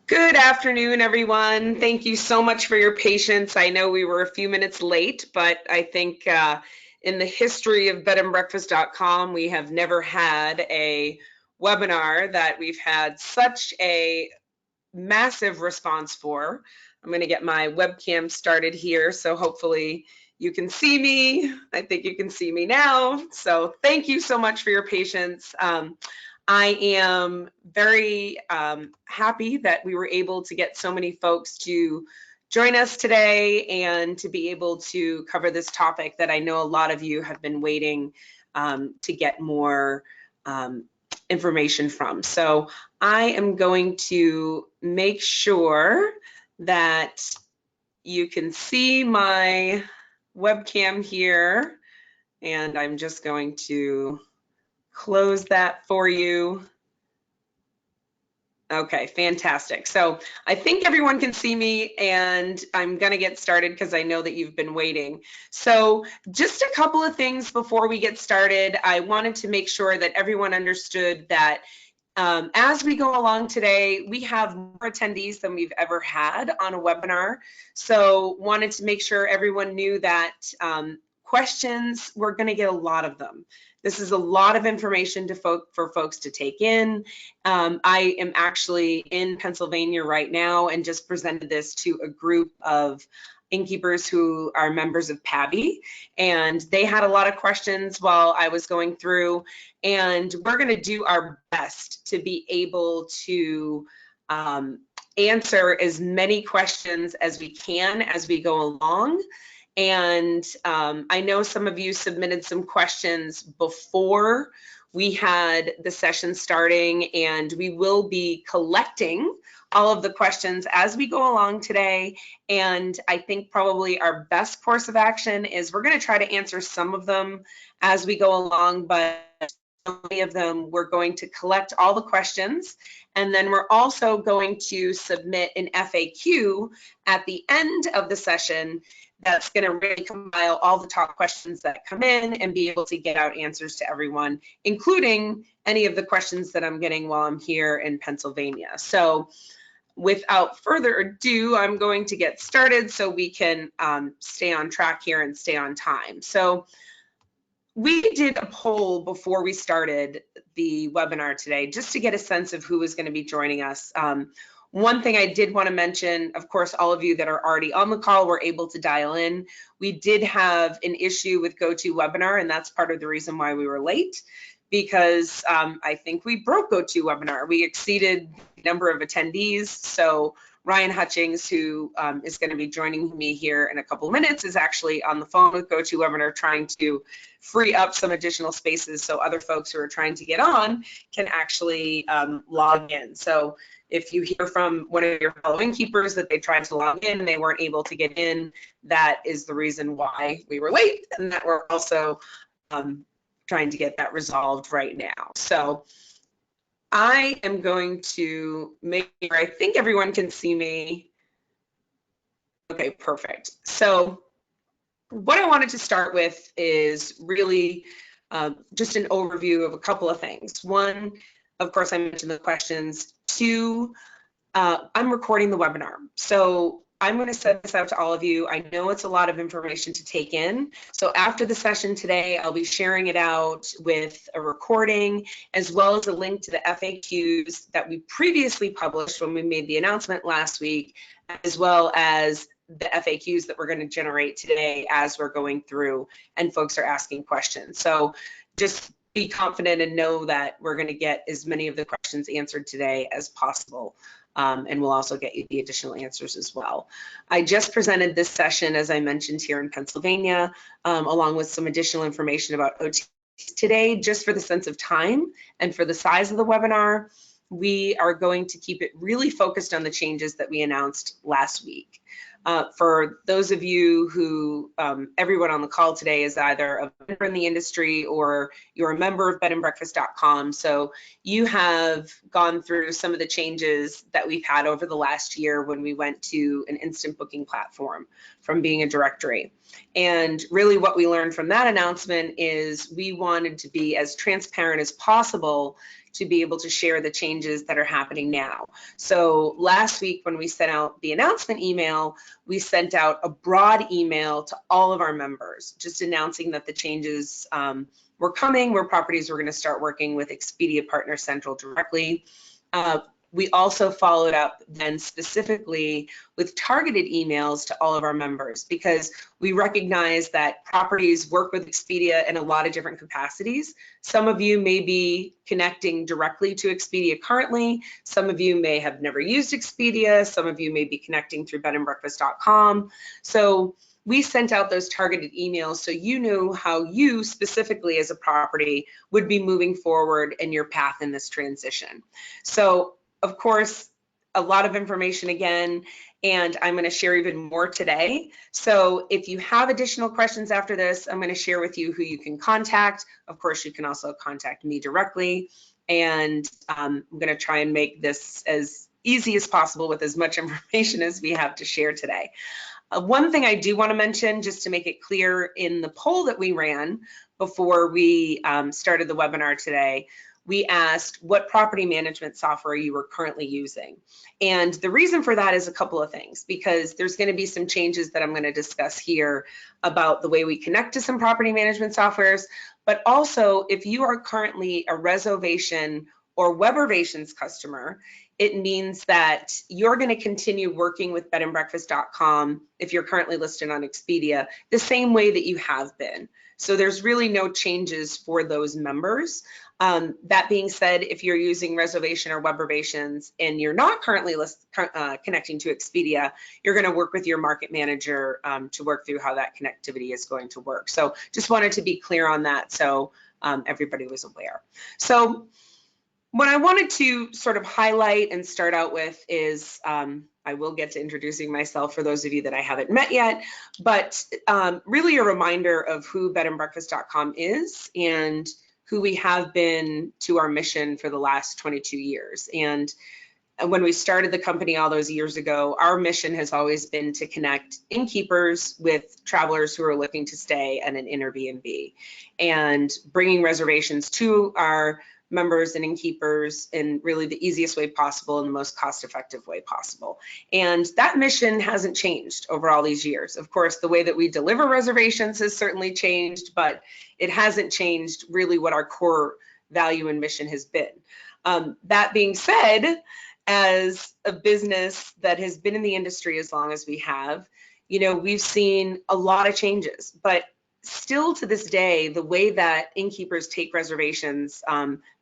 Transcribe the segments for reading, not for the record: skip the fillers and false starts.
Good afternoon, everyone. Thank you so much for your patience. I know we were a few minutes late, but I think in the history of BedandBreakfast.com, we have never had a webinar that we've had such a massive response for. I'm going to get my webcam started here, so hopefully you can see me. I think you can see me now. So thank you so much for your patience. I am very happy that we were able to get so many folks to join us today and to be able to cover this topic that I know a lot of you have been waiting to get more information from. So I am going to make sure that you can see my webcam here, and I'm just going to close that for you. Okay, fantastic. So I think everyone can see me, and I'm going to get started because I know that you've been waiting. So just a couple of things before we get started. I wanted to make sure that everyone understood that as we go along today, we have more attendees than we've ever had on a webinar. So wanted to make sure everyone knew that questions, we're going to get a lot of them. This is a lot of information for folks to take in. I am actually in Pennsylvania right now and just presented this to a group of innkeepers who are members of PABI, and they had a lot of questions while I was going through, and we're going to do our best to be able to answer as many questions as we can as we go along. And I know some of you submitted some questions before we had the session starting, and we will be collecting all of the questions as we go along today. And I think probably our best course of action is we're going to try to answer some of them as we go along, but many of them we're going to collect all the questions, and then we're also going to submit an FAQ at the end of the session that's going to really compile all the top questions that come in and be able to get out answers to everyone, including any of the questions that I'm getting while I'm here in Pennsylvania. So without further ado, I'm going to get started so we can stay on track here and stay on time. So we did a poll before we started the webinar today just to get a sense of who was going to be joining us. One thing I did want to mention, of course, all of you that are already on the call were able to dial in. We did have an issue with GoToWebinar, and that's part of the reason why we were late, because I think we broke GoToWebinar. We exceeded the number of attendees. So Ryan Hutchings, who is going to be joining me here in a couple of minutes, is actually on the phone with GoToWebinar trying to free up some additional spaces so other folks who are trying to get on can actually log in. So if you hear from one of your fellow innkeepers that they tried to log in and they weren't able to get in, that is the reason why we were late, and that we're also trying to get that resolved right now. So I am going to make sure, I think everyone can see me. Okay, perfect. So what I wanted to start with is really just an overview of a couple of things. One, of course, I mentioned the questions. Two, I'm recording the webinar. So I'm going to send this out to all of you. I know it's a lot of information to take in. So after the session today, I'll be sharing it out with a recording, as well as a link to the FAQs that we previously published when we made the announcement last week, as well as the FAQs that we're going to generate today as we're going through and folks are asking questions. So just be confident and know that we're going to get as many of the questions answered today as possible. And we'll also get you the additional answers as well. I just presented this session, as I mentioned, here in Pennsylvania, along with some additional information about OT today. Just for the sense of time and for the size of the webinar, we are going to keep it really focused on the changes that we announced last week. For those of you who, everyone on the call today is either a member in the industry or you're a member of BedandBreakfast.com. So you have gone through some of the changes that we've had over the last year when we went to an instant booking platform from being a directory. And really what we learned from that announcement is we wanted to be as transparent as possible to be able to share the changes that are happening now. So last week when we sent out the announcement email, we sent out a broad email to all of our members, just announcing that the changes were coming, where properties were going to start working with Expedia Partner Central directly. We also followed up then specifically with targeted emails to all of our members, because we recognize that properties work with Expedia in a lot of different capacities. Some of you may be connecting directly to Expedia currently. Some of you may have never used Expedia. Some of you may be connecting through BedandBreakfast.com. So we sent out those targeted emails so you know how you specifically as a property would be moving forward in your path in this transition. So of course, a lot of information again, and I'm going to share even more today. So if you have additional questions after this, I'm going to share with you who you can contact. Of course, you can also contact me directly, and I'm going to try and make this as easy as possible with as much information as we have to share today. One thing I do want to mention, just to make it clear, in the poll that we ran before we started the webinar today, we asked what property management software you were currently using. And the reason for that is a couple of things, because there's going to be some changes that I'm going to discuss here about the way we connect to some property management softwares, but also if you are currently a reservation or Webbervations customer, it means that you're going to continue working with BedandBreakfast.com if you're currently listed on Expedia the same way that you have been. So there's really no changes for those members. That being said, if you're using reservation or Webbervations and you're not currently connecting to Expedia, you're going to work with your market manager to work through how that connectivity is going to work. So just wanted to be clear on that so everybody was aware. So what I wanted to sort of highlight and start out with is, I will get to introducing myself for those of you that I haven't met yet, but really a reminder of who BedandBreakfast.com is and who we have been to our mission for the last 22 years. And when we started the company all those years ago, our mission has always been to connect innkeepers with travelers who are looking to stay at an Airbnb, and bringing reservations to our members and innkeepers in really the easiest way possible and the most cost-effective way possible. And that mission hasn't changed over all these years. Of course, the way that we deliver reservations has certainly changed, but it hasn't changed really what our core value and mission has been. That being said, as a business that has been in the industry as long as we have, you know, we've seen a lot of changes, but still to this day, the way that innkeepers take reservations,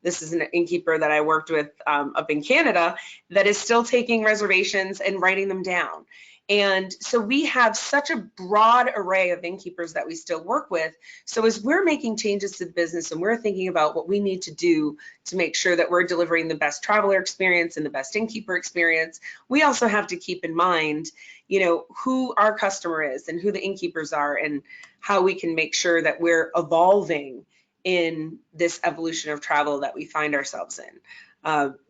this is an innkeeper that I worked with up in Canada that is still taking reservations and writing them down. And so we have such a broad array of innkeepers that we still work with. So as we're making changes to the business and we're thinking about what we need to do to make sure that we're delivering the best traveler experience and the best innkeeper experience, we also have to keep in mind, you know, who our customer is and who the innkeepers are and how we can make sure that we're evolving in this evolution of travel that we find ourselves in.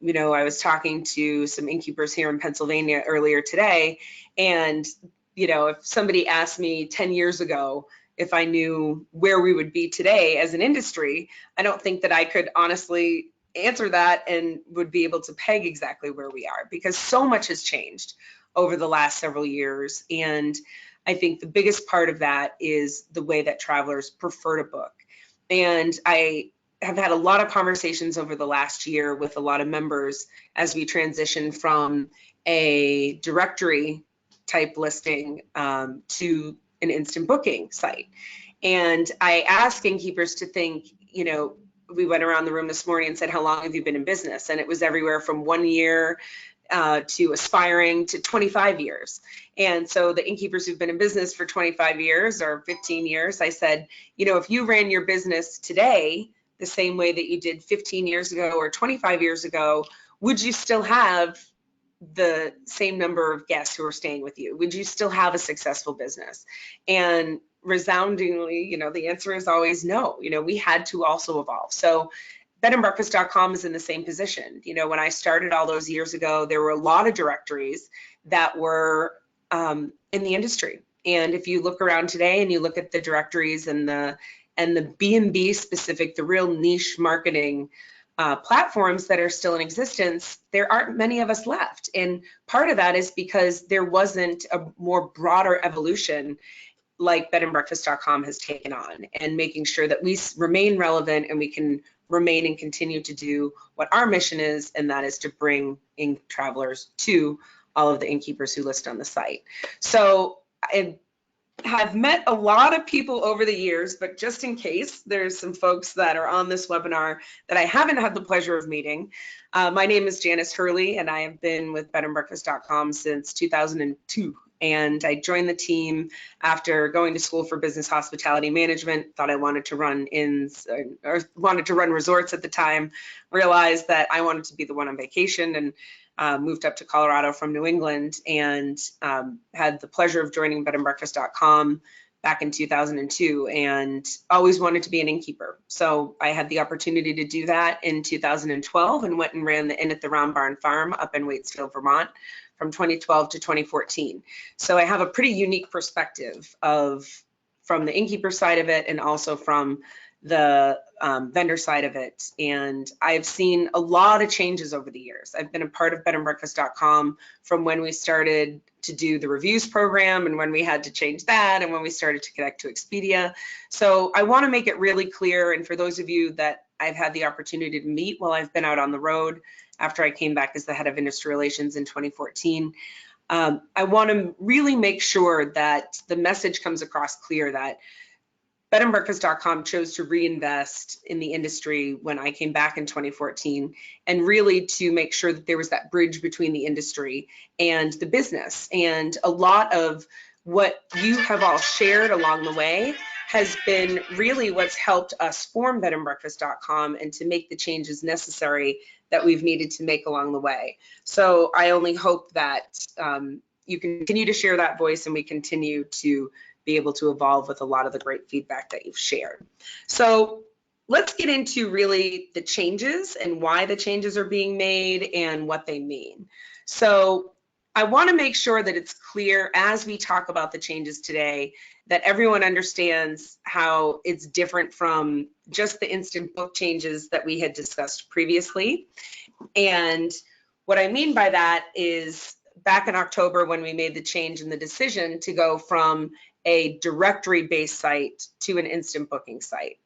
You know, I was talking to some innkeepers here in Pennsylvania earlier today, and, you know, if somebody asked me 10 years ago if I knew where we would be today as an industry, I don't think that I could honestly answer that and would be able to peg exactly where we are, because so much has changed over the last several years. And I think the biggest part of that is the way that travelers prefer to book. And I have had a lot of conversations over the last year with a lot of members as we transition from a directory type listing to an instant booking site. And I asked innkeepers to think, you know, we went around the room this morning and said, how long have you been in business? And it was everywhere from 1 year to aspiring to 25 years. And so the innkeepers who've been in business for 25 years or 15 years, I said, you know, if you ran your business today the same way that you did 15 years ago or 25 years ago, would you still have the same number of guests who are staying with you? Would you still have a successful business? And resoundingly, you know, the answer is always no. You know, we had to also evolve. So BedandBreakfast.com is in the same position. You know, when I started all those years ago, there were a lot of directories that were in the industry. And if you look around today and you look at the directories and the B&B specific, the real niche marketing platforms that are still in existence, there aren't many of us left. And part of that is because there wasn't a more broader evolution like BedandBreakfast.com has taken on, and making sure that we remain relevant and we can remain and continue to do what our mission is, and that is to bring in travelers to all of the innkeepers who list on the site. So I have met a lot of people over the years, but just in case there's some folks that are on this webinar that I haven't had the pleasure of meeting, my name is Janice Hurley, and I have been with BedandBreakfast.com since 2002. And I joined the team after going to school for business hospitality management. Thought I wanted to run resorts at the time. Realized that I wanted to be the one on vacation, and moved up to Colorado from New England, and had the pleasure of joining BedandBreakfast.com back in 2002, and always wanted to be an innkeeper. So I had the opportunity to do that in 2012 and went and ran the Inn at the Round Barn Farm up in Waitsfield, Vermont, from 2012 to 2014. So I have a pretty unique perspective from the innkeeper side of it, and also from the vendor side of it. And I've seen a lot of changes over the years. I've been a part of BedandBreakfast.com from when we started to do the reviews program, and when we had to change that, and when we started to connect to Expedia. So I want to make it really clear, and for those of you that I've had the opportunity to meet while I've been out on the road after I came back as the head of industry relations in 2014, I want to really make sure that the message comes across clear that BedandBreakfast.com chose to reinvest in the industry when I came back in 2014, and really to make sure that there was that bridge between the industry and the business. And a lot of what you have all shared along the way has been really what's helped us form BedandBreakfast.com and to make the changes necessary that we've needed to make along the way. So I only hope that you continue to share that voice, and we continue to be able to evolve with a lot of the great feedback that you've shared. So let's get into really the changes and why the changes are being made and what they mean. So I want to make sure that it's clear as we talk about the changes today that everyone understands how it's different from just the instant book changes that we had discussed previously. And what I mean by that is back in October, when we made the change in the decision to go from a directory-based site to an instant booking site.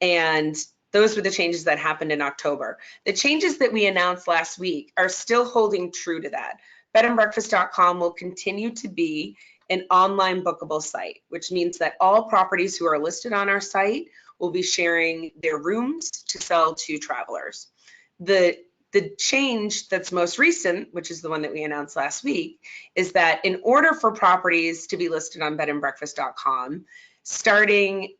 And those were the changes that happened in October. The changes that we announced last week are still holding true to that. BedandBreakfast.com will continue to be an online bookable site, which means that all properties who are listed on our site will be sharing their rooms to sell to travelers. The change that's most recent, which is the one that we announced last week, is that in order for properties to be listed on BedandBreakfast.com, starting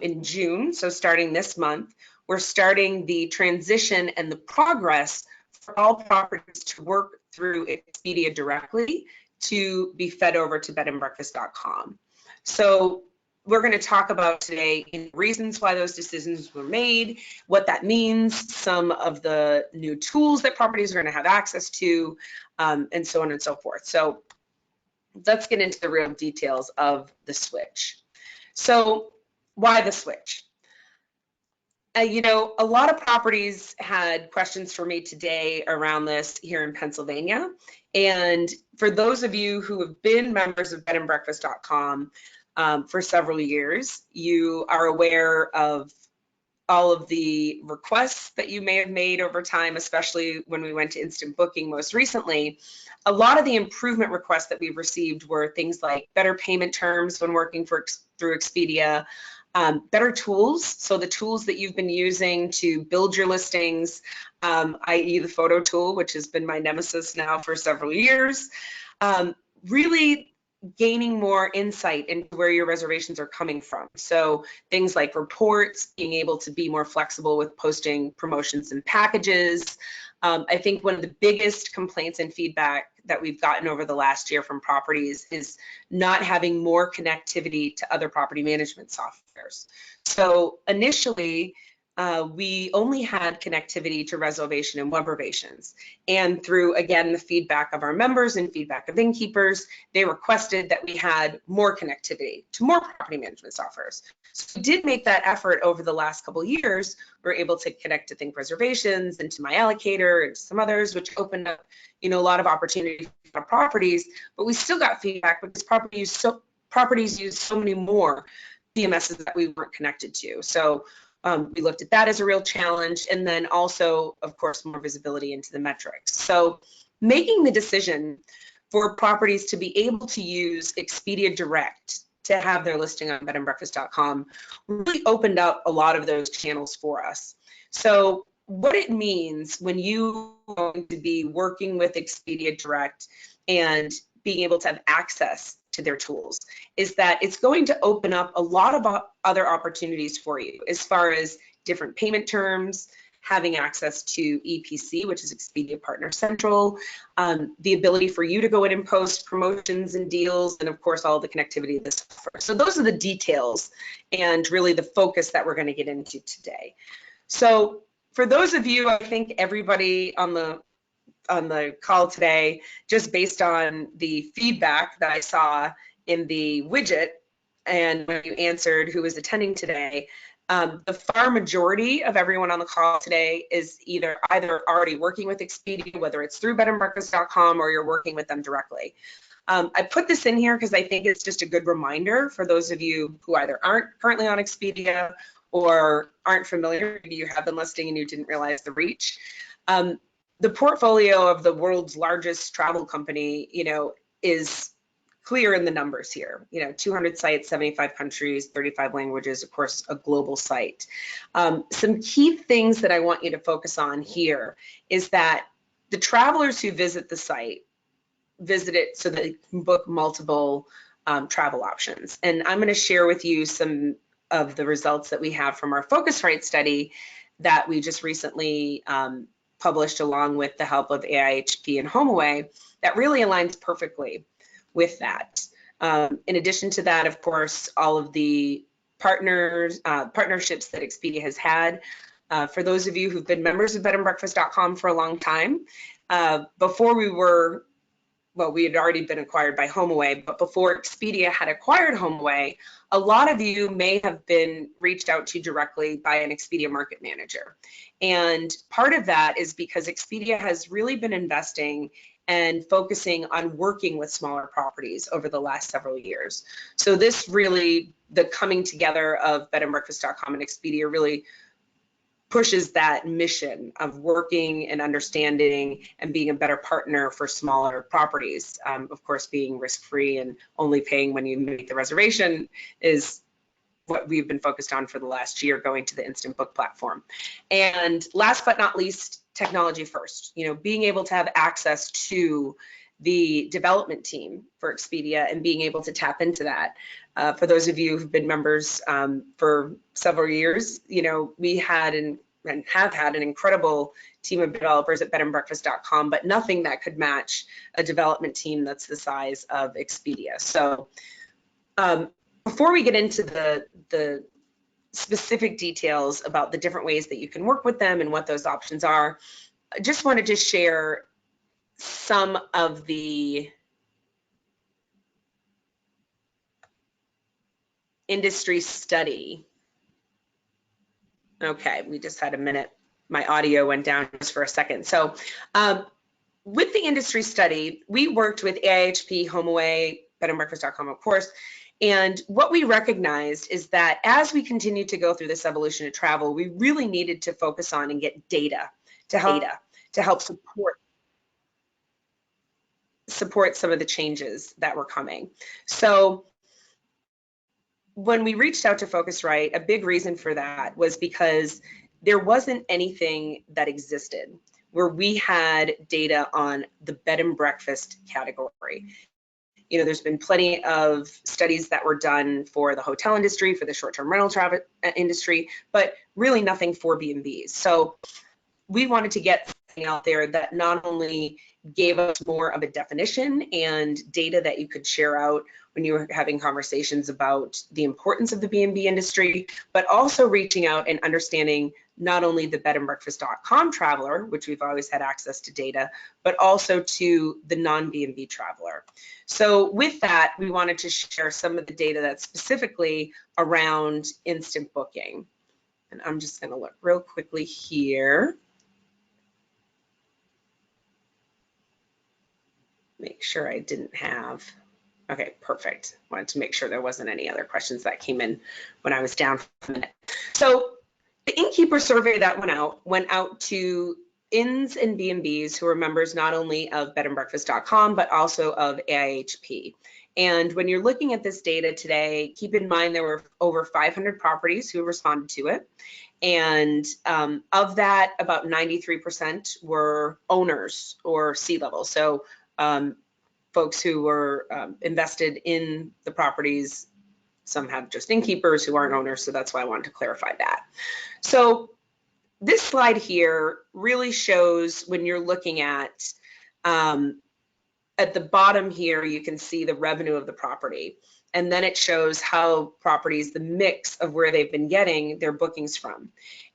in June, so starting this month, we're starting the transition and the progress for all properties to work through Expedia directly to be fed over to BedandBreakfast.com. So we're going to talk about today reasons why those decisions were made, what that means, some of the new tools that properties are going to have access to, and so on and so forth. So let's get into the real details of the switch. So why the switch? You know, a lot of properties had questions for me today around this here in Pennsylvania. And for those of you who have been members of BedandBreakfast.com, for several years, you are aware of all of the requests that you may have made over time, especially when we went to instant booking most recently. A lot of the improvement requests that we've received were things like better payment terms when working through Expedia, better tools. So the tools that you've been using to build your listings, i.e. the photo tool, which has been my nemesis now for several years, really gaining more insight into where your reservations are coming from. So things like reports, being able to be more flexible with posting promotions and packages. I think one of the biggest complaints and feedback that we've gotten over the last year from properties is not having more connectivity to other property management softwares. So initially, we only had connectivity to reservation and web reservations. And through, again, the feedback of our members and feedback of innkeepers, they requested that we had more connectivity to more property management softwares. So we did make that effort over the last couple of years. We were able to connect to Think Reservations and to My Allocator and some others, which opened up, a lot of opportunities for properties, but we still got feedback because properties use so many more DMSs that we weren't connected to. So we looked at that as a real challenge, and then also, of course, more visibility into the metrics. So making the decision for properties to be able to use Expedia Direct to have their listing on BedandBreakfast.com really opened up a lot of those channels for us. So what it means when you are going to be working with Expedia Direct and being able to have access to their tools is that it's going to open up a lot of other opportunities for you as far as different payment terms, having access to EPC, which is Expedia Partner Central, the ability for you to go in and post promotions and deals, and of course all the connectivity of the software. So those are the details and really the focus that we're going to get into today. So for those of you, I think everybody on the call today, just based on the feedback that I saw in the widget and when you answered who was attending today, the far majority of everyone on the call today is either already working with Expedia, whether it's through BedandBreakfast.com or you're working with them directly. I put this in here because I think it's just a good reminder for those of you who either aren't currently on Expedia or aren't familiar, maybe you have been listing and you didn't realize the reach. The portfolio of the world's largest travel company, is clear in the numbers here. 200 sites, 75 countries, 35 languages, of course, a global site. Some key things that I want you to focus on here is that the travelers who visit the site visit it so they can book multiple travel options. And I'm going to share with you some of the results that we have from our Focusrite study that we just recently published along with the help of AIHP and HomeAway that really aligns perfectly with that. In addition to that, of course, all of the partnerships that Expedia has had. For those of you who've been members of BedandBreakfast.com for a long time, before we had already been acquired by HomeAway, but before Expedia had acquired HomeAway, a lot of you may have been reached out to directly by an Expedia market manager. And part of that is because Expedia has really been investing and focusing on working with smaller properties over the last several years. So this really, the coming together of BedandBreakfast.com and Expedia really pushes that mission of working and understanding and being a better partner for smaller properties. Of course, being risk-free and only paying when you make the reservation is what we've been focused on for the last year, going to the instant book platform. And last but not least, technology first. Being able to have access to the development team for Expedia and being able to tap into that. For those of you who've been members for several years, we had and have had an incredible team of developers at BedandBreakfast.com, but nothing that could match a development team that's the size of Expedia. So before we get into the specific details about the different ways that you can work with them and what those options are, I just wanted to share some of the industry study. Okay, we just had a minute. My audio went down just for a second. So with the industry study, we worked with AIHP, HomeAway, BedandBreakfast.com, of course, and what we recognized is that as we continue to go through this evolution of travel, we really needed to focus on and get data to help support some of the changes that were coming. So when we reached out to Focusrite, a big reason for that was because there wasn't anything that existed where we had data on the bed and breakfast category. There's been plenty of studies that were done for the hotel industry, for the short-term rental travel industry, but really nothing for B&Bs. So we wanted to get something out there that not only gave us more of a definition and data that you could share out when you were having conversations about the importance of the B&B industry, but also reaching out and understanding not only the BedandBreakfast.com traveler, which we've always had access to data, but also to the non-B&B traveler. So with that, we wanted to share some of the data that's specifically around instant booking. And I'm just going to look real quickly here. Make sure I didn't have, okay, perfect. Wanted to make sure there wasn't any other questions that came in when I was down for a minute. So the innkeeper survey that went out to inns and B&Bs who are members not only of BedandBreakfast.com, but also of AIHP. And when you're looking at this data today, keep in mind there were over 500 properties who responded to it. And of that, about 93% were owners or C-level. So folks who were invested in the properties. Some have just innkeepers who aren't owners, so that's why I wanted to clarify that. So this slide here really shows when you're looking at the bottom here, you can see the revenue of the property. And then it shows how properties, the mix of where they've been getting their bookings from.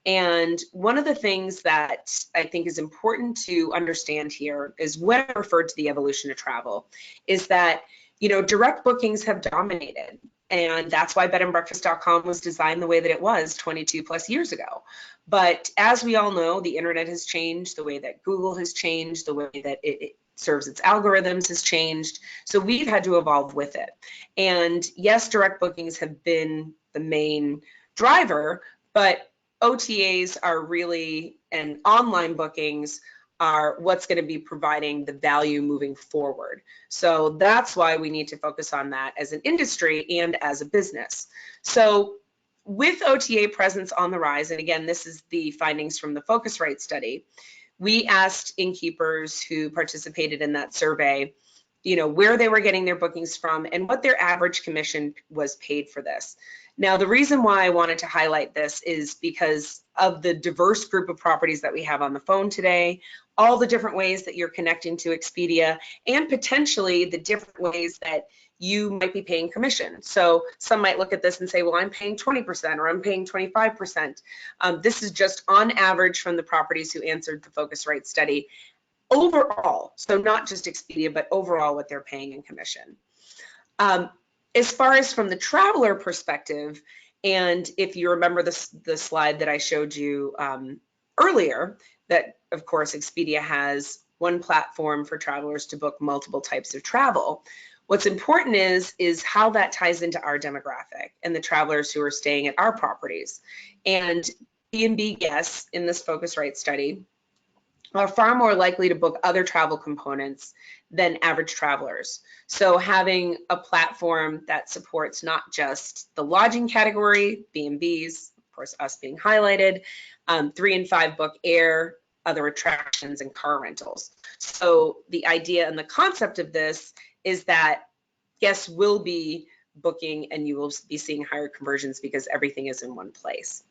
And one of the things that I think is important to understand here is when I referred to the evolution of travel is that, you know, direct bookings have dominated. And that's why BedandBreakfast.com was designed the way that it was 22 plus years ago. But as we all know, the internet has changed, the way that Google has changed, the way that it serves its algorithms has changed. So we've had to evolve with it. And yes, direct bookings have been the main driver, but OTAs are really, and online bookings are what's going to be providing the value moving forward. So that's why we need to focus on that as an industry and as a business. So with OTA presence on the rise, and again, this is the findings from the Focusrite study, we asked innkeepers who participated in that survey, you know, where they were getting their bookings from and what their average commission was paid for this. Now, the reason why I wanted to highlight this is because of the diverse group of properties that we have on the phone today, all the different ways that you're connecting to Expedia, and potentially the different ways that you might be paying commission. So some might look at this and say, well, I'm paying 20% or I'm paying 25%. This is just on average from the properties who answered the Focusrite study overall. So not just Expedia, but overall what they're paying in commission. As far as from the traveler perspective, and if you remember the slide that I showed you earlier, that of course Expedia has one platform for travelers to book multiple types of travel. What's important is how that ties into our demographic and the travelers who are staying at our properties. And B&B guests in this Focusrite study are far more likely to book other travel components than average travelers. So having a platform that supports not just the lodging category, B&Bs, of course us being highlighted, 3 and 5 book air, other attractions, and car rentals. So the idea and the concept of this is that guests will be booking and you will be seeing higher conversions because everything is in one place.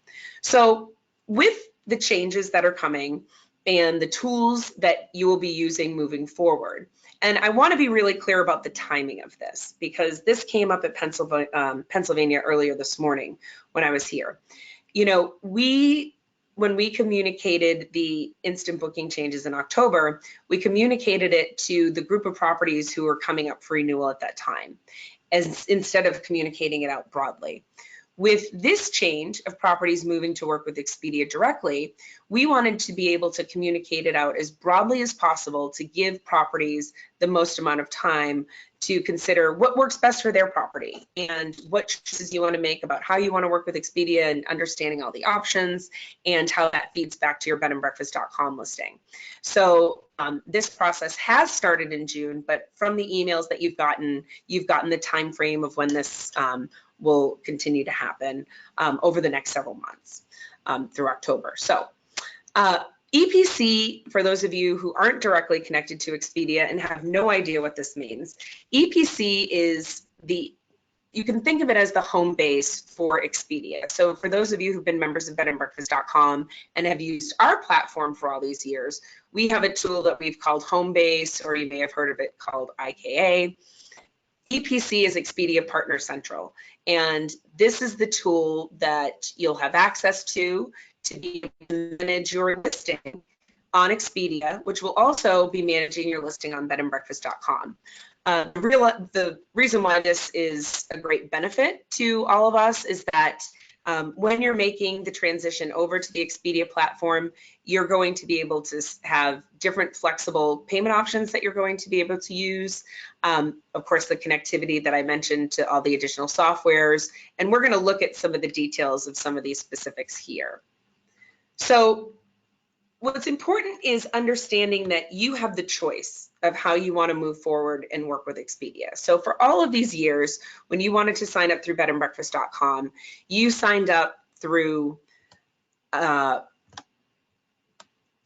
So with the changes that are coming and the tools that you will be using moving forward, and I want to be really clear about the timing of this because this came up at Pennsylvania earlier this morning when I was here. You know, when we communicated the instant booking changes in October, we communicated it to the group of properties who were coming up for renewal at that time, instead of communicating it out broadly. With this change of properties moving to work with Expedia directly, we wanted to be able to communicate it out as broadly as possible to give properties the most amount of time to consider what works best for their property and what choices you want to make about how you want to work with Expedia and understanding all the options and how that feeds back to your BedandBreakfast.com listing. So this process has started in June, but from the emails that you've gotten the time frame of when this will continue to happen over the next several months through October. So EPC, for those of you who aren't directly connected to Expedia and have no idea what this means, EPC is you can think of it as the home base for Expedia. So for those of you who've been members of BedandBreakfast.com and have used our platform for all these years, we have a tool that we've called Home Base, or you may have heard of it called IKA. EPC is Expedia Partner Central, and this is the tool that you'll have access to be able to manage your listing on Expedia, which will also be managing your listing on BedandBreakfast.com. The reason why this is a great benefit to all of us is that when you're making the transition over to the Expedia platform, you're going to be able to have different flexible payment options that you're going to be able to use. Of course, the connectivity that I mentioned to all the additional softwares, and we're going to look at some of the details of some of these specifics here. So what's important is understanding that you have the choice of how you want to move forward and work with Expedia. So for all of these years, when you wanted to sign up through BedandBreakfast.com, you signed up through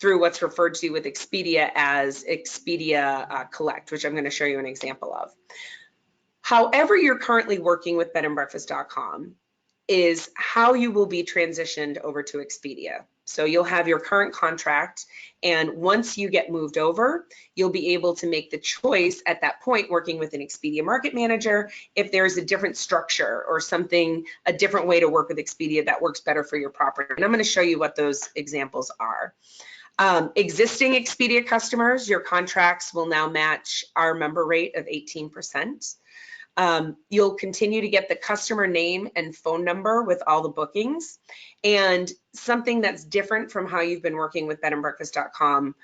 what's referred to with Expedia as Expedia Collect, which I'm going to show you an example of. However you're currently working with BedandBreakfast.com is how you will be transitioned over to Expedia. So you'll have your current contract, and once you get moved over, you'll be able to make the choice at that point, working with an Expedia Market Manager, if there's a different structure or something, a different way to work with Expedia that works better for your property. And I'm going to show you what those examples are. Existing Expedia customers, your contracts will now match our member rate of 18%. You'll continue to get the customer name and phone number with all the bookings. And something that's different from how you've been working with BedandBreakfast.com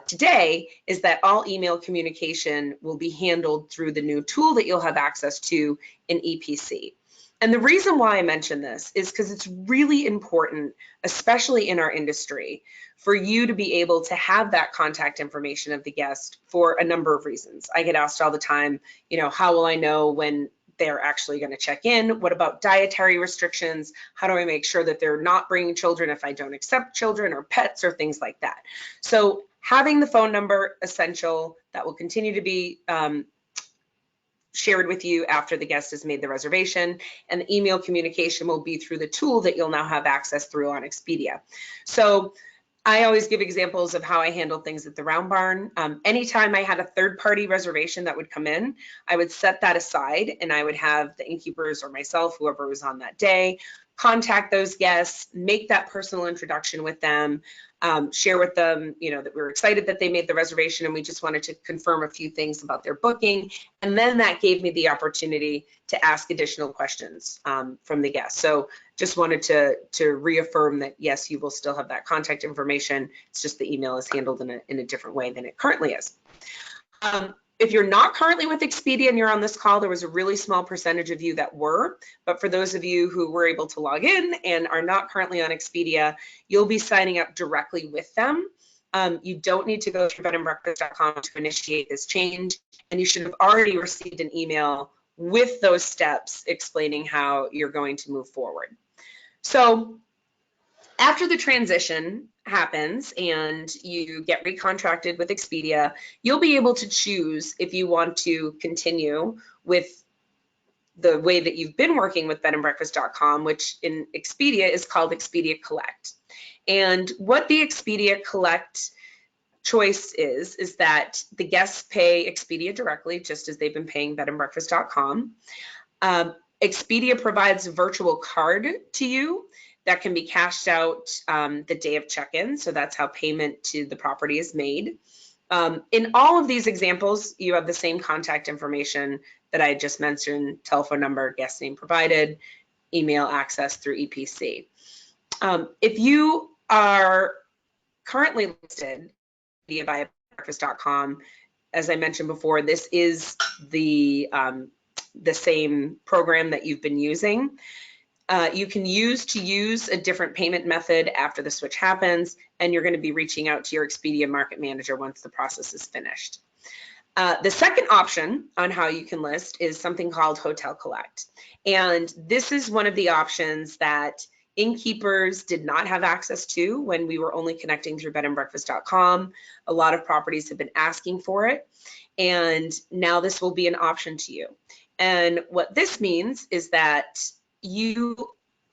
today is that all email communication will be handled through the new tool that you'll have access to in EPC. And the reason why I mention this is because it's really important, especially in our industry, for you to be able to have that contact information of the guest for a number of reasons. I get asked all the time, how will I know when they're actually going to check in? What about dietary restrictions? How do I make sure that they're not bringing children if I don't accept children or pets or things like that? So having the phone number essential, that will continue to be shared with you after the guest has made the reservation, and the email communication will be through the tool that you'll now have access through on Expedia. So I always give examples of how I handle things at the Round Barn. Anytime I had a third-party reservation that would come in, I would set that aside, and I would have the innkeepers or myself, whoever was on that day, contact those guests, make that personal introduction with them, share with them, that we were excited that they made the reservation and we just wanted to confirm a few things about their booking. And then that gave me the opportunity to ask additional questions from the guests. So just wanted to reaffirm that, yes, you will still have that contact information. It's just the email is handled in a different way than it currently is. If you're not currently with Expedia and you're on this call, there was a really small percentage of you that were, but for those of you who were able to log in and are not currently on Expedia, you'll be signing up directly with them. You don't need to go through BedandBreakfast.com to initiate this change, and you should have already received an email with those steps explaining how you're going to move forward. So after the transition happens and you get recontracted with Expedia, you'll be able to choose if you want to continue with the way that you've been working with BedandBreakfast.com, which in Expedia is called Expedia Collect. And what the Expedia Collect choice is that the guests pay Expedia directly, just as they've been paying BedandBreakfast.com. Expedia provides a virtual card to you that can be cashed out the day of check-in. So that's how payment to the property is made. In all of these examples, you have the same contact information that I just mentioned: telephone number, guest name provided, email access through EPC. If you are currently listed via BedandBreakfast.com, as I mentioned before, this is the same program that you've been using. You can use a different payment method after the switch happens, and you're going to be reaching out to your Expedia Market Manager once the process is finished. The second option on how you can list is something called Hotel Collect. And this is one of the options that innkeepers did not have access to when we were only connecting through BedandBreakfast.com. A lot of properties have been asking for it, and now this will be an option to you. And what this means is that you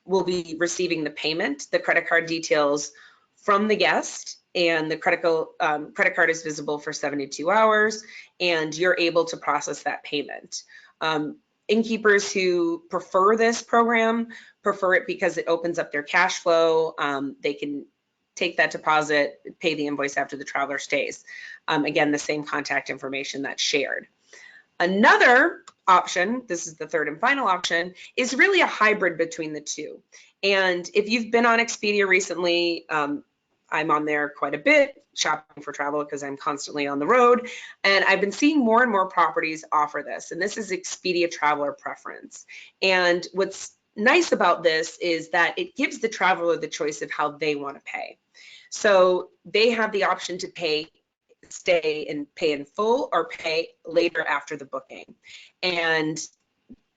will be receiving the payment, the credit card details from the guest, and the credit card is visible for 72 hours, and you're able to process that payment. Innkeepers who prefer this program prefer it because it opens up their cash flow. They can take that deposit, pay the invoice after the traveler stays. Again, the same contact information that's shared. Another option, this is the third and final option, is really a hybrid between the two. And if you've been on Expedia recently, I'm on there quite a bit, shopping for travel because I'm constantly on the road. And I've been seeing more and more properties offer this. And this is Expedia Traveler Preference. And what's nice about this is that it gives the traveler the choice of how they want to pay. So they have the option to stay and pay in full or pay later after the booking. And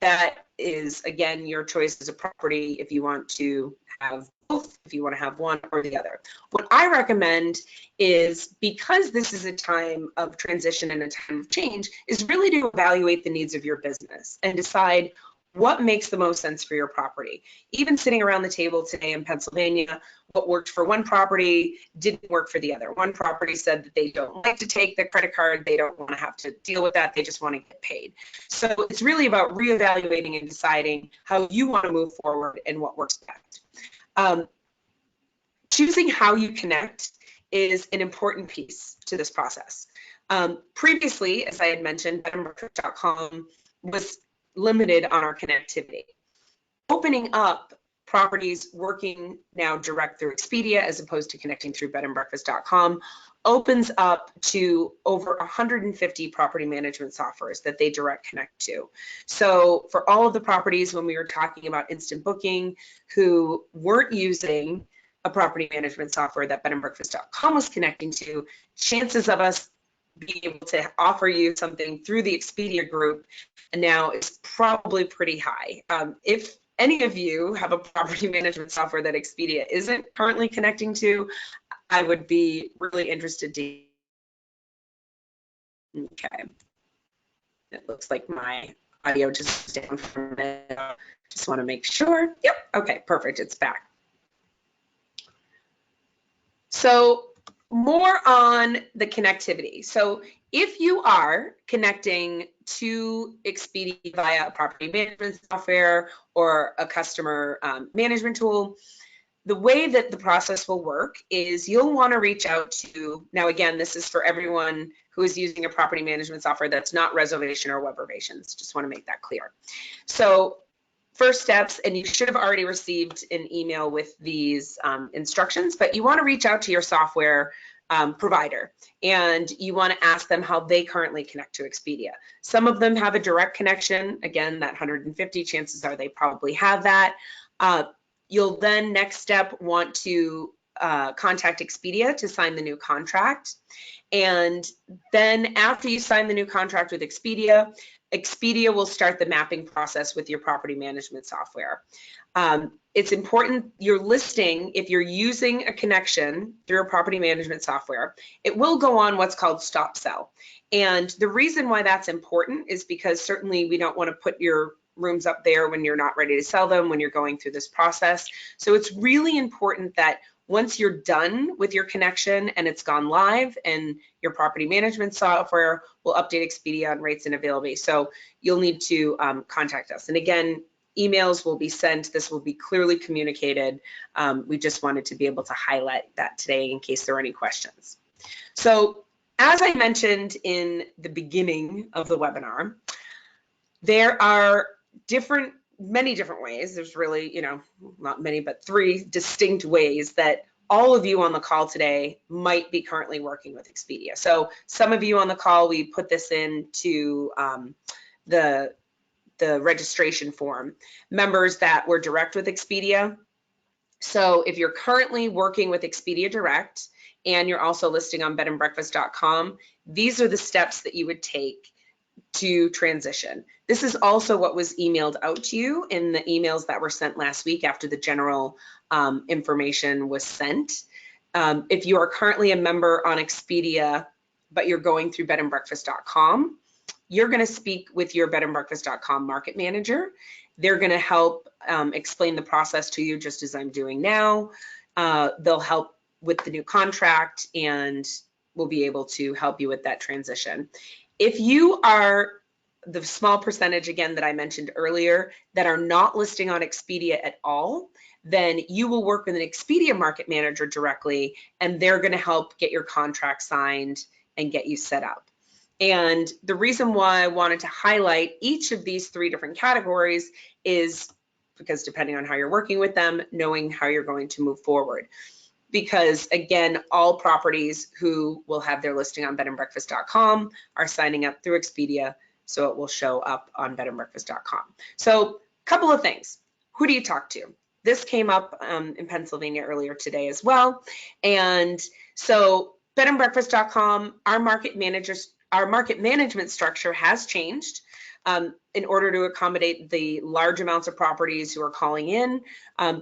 that is, again, your choice as a property if you want to have both, if you want to have one or the other. What I recommend is, because this is a time of transition and a time of change, is really to evaluate the needs of your business and decide what makes the most sense for your property. Even sitting around the table today in Pennsylvania, what worked for one property didn't work for the other. One property said that they don't like to take the credit card, they don't want to have to deal with that, they just want to get paid. So it's really about reevaluating and deciding how you want to move forward and what works best. Choosing how you connect is an important piece to this process. Previously, as I had mentioned, BedandBreakfast.com was limited on our connectivity. Opening up properties working now direct through Expedia as opposed to connecting through BedandBreakfast.com opens up to over 150 property management softwares that they direct connect to. So for all of the properties, when we were talking about instant booking, who weren't using a property management software that BedandBreakfast.com was connecting to, chances of us being able to offer you something through the Expedia group and now is probably pretty high. If any of you have a property management software that Expedia isn't currently connecting to, I would be really interested to. Okay, it looks like my audio just is down for a minute. Just want to make sure. Yep, okay, perfect, it's back. So more on the connectivity. So if you are connecting to Expedia via a property management software or a customer management tool, the way that the process will work is you'll want to reach out to, now again, this is for everyone who is using a property management software that's not reservation or web reservations. Just want to make that clear. So first steps, and you should have already received an email with these instructions, but you want to reach out to your software provider and you want to ask them how they currently connect to Expedia. Some of them have a direct connection. Again, that 150, chances are they probably have that. You'll then, next step, want to contact Expedia to sign the new contract. And then after you sign the new contract with Expedia, Expedia will start the mapping process with your property management software. It's important your listing, if you're using a connection through a property management software, it will go on what's called stop sell. And the reason why that's important is because certainly we don't want to put your rooms up there when you're not ready to sell them, when you're going through this process. So it's really important that once you're done with your connection and it's gone live, and your property management software will update Expedia on rates and availability. So you'll need to contact us. And again, emails will be sent. This will be clearly communicated. We just wanted to be able to highlight that today in case there are any questions. So as I mentioned in the beginning of the webinar, there are many different ways. There's really, not many, but 3 distinct ways that all of you on the call today might be currently working with Expedia. So some of you on the call, we put this into the registration form. Members that were direct with Expedia. So if you're currently working with Expedia Direct and you're also listing on BedandBreakfast.com, these are the steps that you would take to transition. This is also what was emailed out to you in the emails that were sent last week after the general information was sent. If you are currently a member on Expedia, but you're going through BedandBreakfast.com, you're going to speak with your BedandBreakfast.com market manager. They're going to help explain the process to you just as I'm doing now. They'll help with the new contract and will be able to help you with that transition. If you are the small percentage, again, that I mentioned earlier, that are not listing on Expedia at all, then you will work with an Expedia market manager directly, and they're going to help get your contract signed and get you set up. And the reason why I wanted to highlight each of these three different categories is because depending on how you're working with them, knowing how you're going to move forward. Because again, all properties who will have their listing on BedandBreakfast.com are signing up through Expedia, so it will show up on BedandBreakfast.com. So a couple of things. Who do you talk to? This came up in Pennsylvania earlier today as well. And so BedandBreakfast.com, our market management structure has changed in order to accommodate the large amounts of properties who are calling in.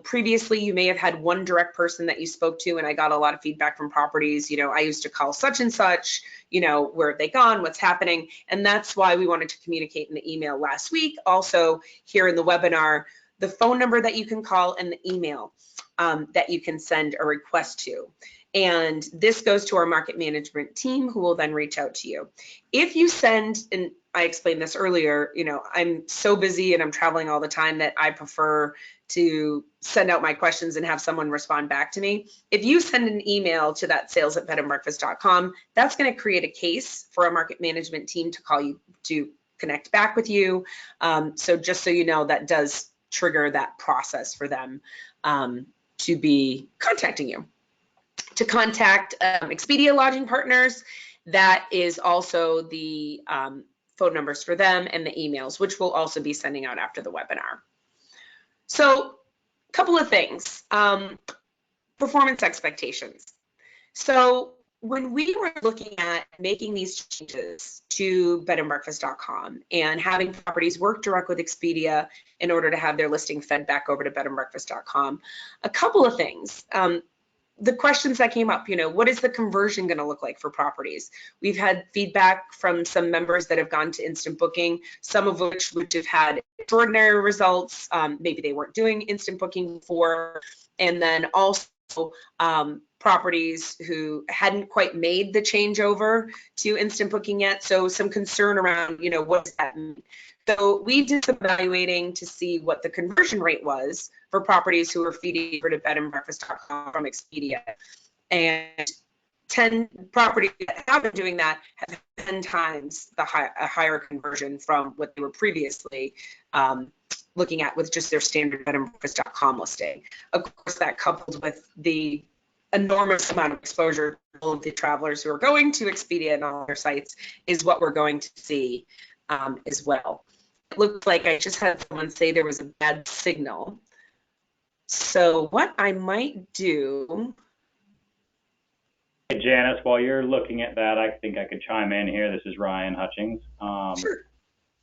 Previously, you may have had one direct person that you spoke to, and I got a lot of feedback from properties. I used to call such and such, where have they gone, what's happening? And that's why we wanted to communicate in the email last week. Also here in the webinar, the phone number that you can call and the email that you can send a request to. And this goes to our market management team, who will then reach out to you. If you send, and I explained this earlier, I'm so busy and I'm traveling all the time that I prefer to send out my questions and have someone respond back to me. If you send an email to that sales@BedandBreakfast.com, that's going to create a case for our market management team to call you, to connect back with you. So just so you know, that does trigger that process for them to be contacting you. To contact Expedia lodging partners, that is also the phone numbers for them and the emails, which we'll also be sending out after the webinar. So a couple of things. Performance expectations. So when we were looking at making these changes to BedandBreakfast.com and having properties work direct with Expedia in order to have their listing fed back over to BedandBreakfast.com, a couple of things. The questions that came up, what is the conversion going to look like for properties? We've had feedback from some members that have gone to instant booking, some of which would have had extraordinary results. Maybe they weren't doing instant booking before. And then also properties who hadn't quite made the changeover to instant booking yet. So some concern around, what does that mean? So we did some evaluating to see what the conversion rate was for properties who were feeding over to BedandBreakfast.com from Expedia. And 10 properties that have been doing that have 10 times a higher conversion from what they were previously looking at with just their standard BedandBreakfast.com listing. Of course, that coupled with the enormous amount of exposure to all of the travelers who are going to Expedia and all their sites is what we're going to see as well. It looks like I just had someone say there was a bad signal. So what I might do. Hey, Janice, while you're looking at that, I think I could chime in here. This is Ryan Hutchings. Sure.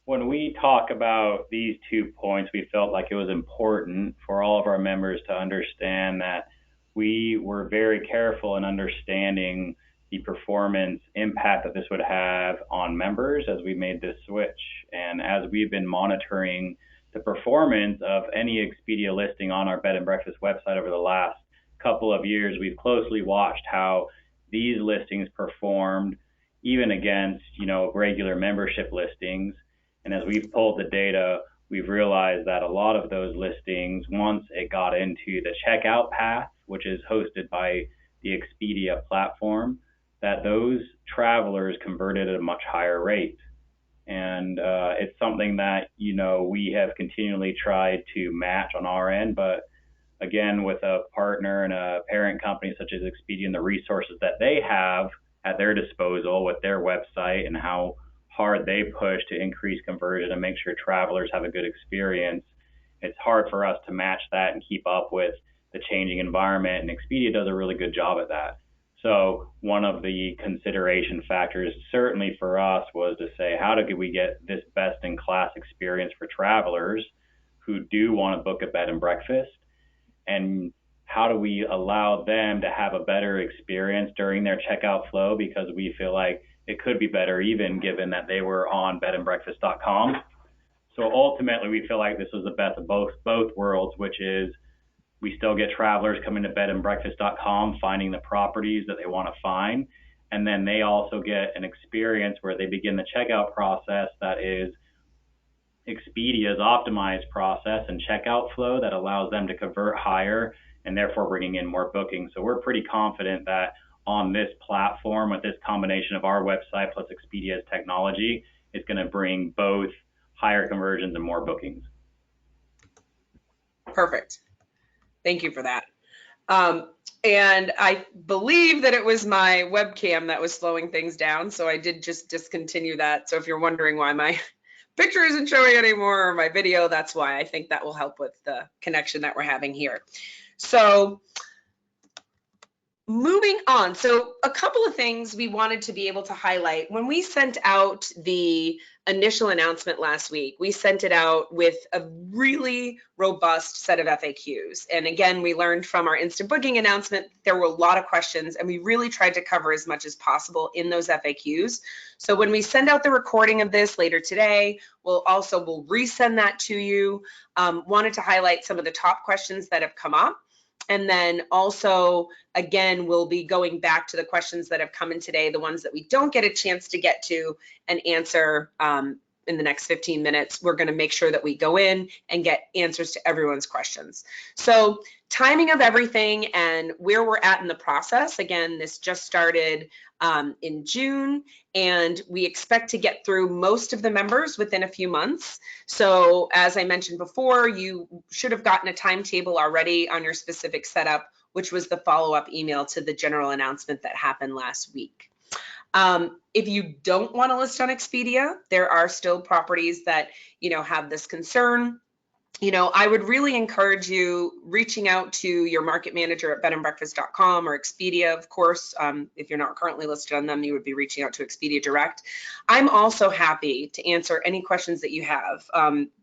When we talk about these 2 points, we felt like it was important for all of our members to understand that we were very careful in understanding the performance impact that this would have on members as we made this switch. And as we've been monitoring the performance of any Expedia listing on our Bed and Breakfast website over the last couple of years, we've closely watched how these listings performed even against, regular membership listings. And as we've pulled the data, we've realized that a lot of those listings, once it got into the checkout path, which is hosted by the Expedia platform, that those travelers converted at a much higher rate. And it's something that, we have continually tried to match on our end. But again, with a partner and a parent company such as Expedia and the resources that they have at their disposal with their website and how hard they push to increase conversion and make sure travelers have a good experience, it's hard for us to match that and keep up with the changing environment. And Expedia does a really good job at that. So one of the consideration factors certainly for us was to say, how do we get this best-in-class experience for travelers who do want to book a bed and breakfast? And how do we allow them to have a better experience during their checkout flow? Because we feel like it could be better even given that they were on BedandBreakfast.com. So ultimately, we feel like this was the best of both worlds, which is we still get travelers coming to BedandBreakfast.com, finding the properties that they want to find. And then they also get an experience where they begin the checkout process that is Expedia's optimized process and checkout flow that allows them to convert higher and therefore bringing in more bookings. So we're pretty confident that on this platform, with this combination of our website plus Expedia's technology, it's going to bring both higher conversions and more bookings. Perfect. Thank you for that. And I believe that it was my webcam that was slowing things down, so I did just discontinue that. So if you're wondering why my picture isn't showing anymore, or my video, that's why. I think that will help with the connection that we're having here. So moving on, so a couple of things we wanted to be able to highlight. When we sent out the initial announcement last week, we sent it out with a really robust set of FAQs. And again, we learned from our instant booking announcement, there were a lot of questions, and we really tried to cover as much as possible in those FAQs. So when we send out the recording of this later today, we'll resend that to you. Wanted to highlight some of the top questions that have come up. And then also, again, we'll be going back to the questions that have come in today, the ones that we don't get a chance to get to and answer in the next 15 minutes. We're going to make sure that we go in and get answers to everyone's questions. So timing of everything and where we're at in the process. Again, this just started in June, and we expect to get through most of the members within a few months. So as I mentioned before, you should have gotten a timetable already on your specific setup, which was the follow-up email to the general announcement that happened last week. If you don't want to list on Expedia, there are still properties that, have this concern. I would really encourage you reaching out to your market manager at BedandBreakfast.com or Expedia, of course. If you're not currently listed on them, you would be reaching out to Expedia Direct. I'm also happy to answer any questions that you have.